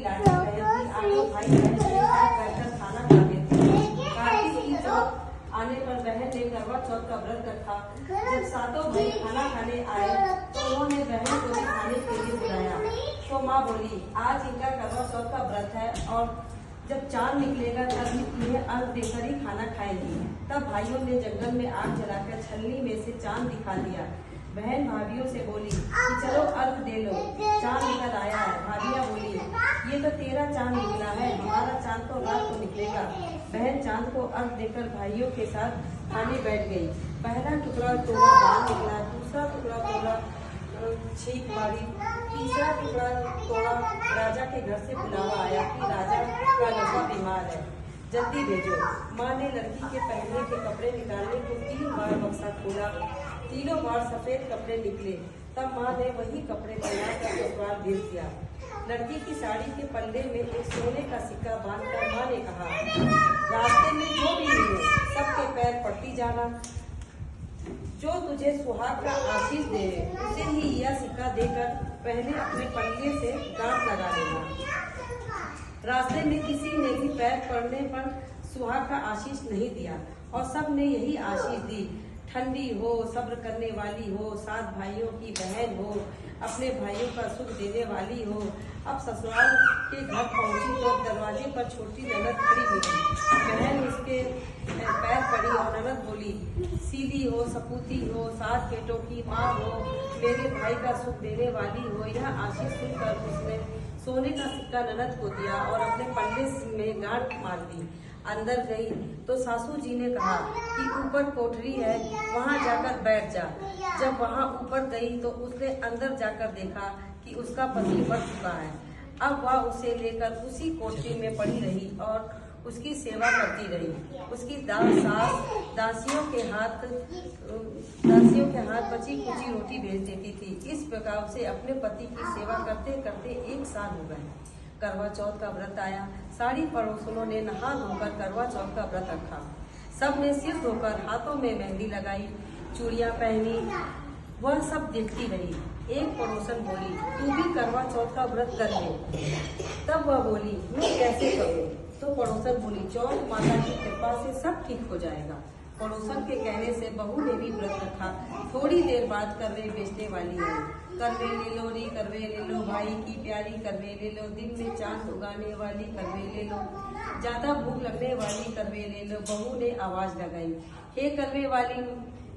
लाठी पहनती, आठों भाई बहन एक साथ बैठकर खाना खाते थे। कार्तिक की चौथ आने पर बहन ने करवा चौथ का व्रत रखा। जब सातों भाई खाना खाने आए तो उन्होंने बहन को भी खाने के लिए बुलाया। तो माँ बोली, आज इनका करवा चौथ का व्रत है और जब चांद निकलेगा तब इन्हें अर्घ देकर ही खाना खाएंगी। तब भाइयों ने जंगल में आग जलाकर छलनी में से चांद दिखा दिया। बहन भाभियों से बोली कि चलो अर्घ दे लो, चांद निकल आया है। भाभियाँ बोली, ये तो तेरा चांद निकला है, हमारा चांद तो रात को निकलेगा। बहन चांद को अर्घ देकर भाइयों के साथ खाने बैठ गई। पहला टुकड़ा तोड़ा दाल निकला, दूसरा टुकड़ा तोड़ा छींक मारी, तीसरा टुकड़ा तोड़ा राजा के घर से बुलावा आया कि राजा का लड़का बीमार है, जल्दी भेजो। माँ ने लड़की के पहनने के कपड़े निकालने को 3 बार बक्सा खोला, तीनों बार सफेद कपड़े निकले। तब माँ ने वही कपड़े तैयार कर ससुराल भेज दिया। लड़की की साड़ी के पल्ले में एक सोने का सिक्का बांधकर माँ ने कहा, रास्ते में जो भी मिले सबके पैर पड़ती जाना, जो तुझे सुहाग का आशीष दे उसे ही यह सिक्का देकर पहले अपने पल्ले से गांठ लगा देना। रास्ते में किसी ने भी पैर पड़ने पर सुहाग का आशीष नहीं दिया और सब ने यही आशीष दी, ठंडी हो, सब्र करने वाली हो, 7 भाइयों की बहन हो, अपने भाइयों का सुख देने वाली हो। अब ससुराल के घर पहुंची तो दरवाजे पर छोटी ननद खड़ी मिली। बहन उसके पैर पड़ी और ननद बोली, सीधी हो, सपूती हो, 7 बेटों की माँ हो, मेरे भाई का सुख देने वाली हो। यह आशीष सुनकर उसने सोने का सिक्का ननद को दिया और अपने पल्ले में गांठ मार दी। अंदर गई तो सासू जी ने कहा कि ऊपर कोठरी है, वहां जाकर बैठ जा। जब वहां ऊपर गई तो उसने अंदर जाकर देखा कि उसका पति मर चुका है। अब वह उसे लेकर उसी कोठरी में पड़ी रही और उसकी सेवा करती रही। उसकी दासियों के हाथ बची कुची रोटी भेज देती थी। इस प्रकार से अपने पति की सेवा करते करते 1 साल हो गए। करवा चौथ का व्रत आया। सारी पड़ोसनों ने नहा धोकर करवा चौथ का व्रत रखा। सब ने सिर धोकर हाथों में मेहंदी लगाई, चूड़ियां पहनी। वह सब देखती रही। एक पड़ोसन बोली, तू भी करवा चौथ का व्रत कर ले। तब वह बोली, मैं कैसे करूं? तो पड़ोसन बोली, चौथ माता की कृपा से सब ठीक हो जाएगा। पड़ोसन के कहने से बहू ने भी व्रत रखा। थोड़ी देर बाद करवे बेचने वाली आई। करवे ले लो री, करवे ले लो भाई की प्यारी, करवे ले लो दिन में चांद उगाने वाली, करवे ले लो ज्यादा भूख लगने वाली, करवे ले लो। बहू ने आवाज लगाई, हे करवे वाली,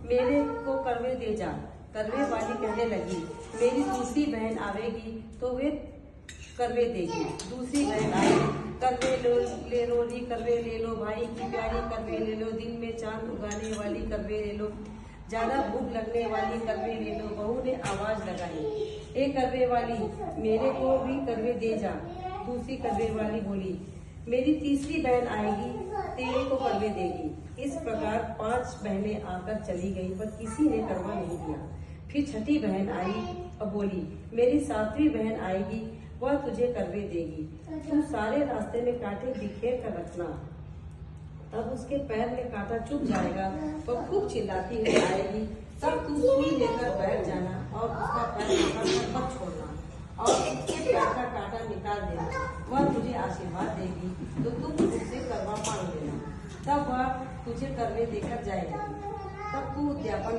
मेरे को करवे दे जा। करवे वाली कहने लगी, मेरी दूसरी बहन आवेगी तो वे करवे देगी। दूसरी बहन आई, करवे ले लो री, करवे ले लो भाई की प्यारी, करवे ले लो दिन में चांद उगाने वाली, करवे ले लो ज्यादा भूख लगने वाली, करवे ले लो। बहू ने आवाज लगाई, ए करवे वाली, मेरे को भी करवे दे जा। दूसरी करवे वाली बोली, मेरी तीसरी बहन आएगी तेरे को करवे देगी। इस प्रकार 5 बहनें आकर चली गई पर किसी ने करवा नहीं दिया। फिर छठी बहन आई और बोली, मेरी 7वीं बहन आएगी, वह तुझे करवे देगी। तू सारे रास्ते में कांटे बिखेर कर रखना, तब उसके पैर में कांटा चुभ जाएगा, वह खूब चिल्लाती हुई आएगी। तब तू सुई लेकर बैठ जाना और उसका पैर पकड़कर मत छोड़ना और उसके पैर का कांटा निकाल देना। वह तुझे आशीर्वाद देगी तो तुम उससे करवा मांग लेना, तब वह तुझे करवे देकर जाएगी। तब तू उद्यापन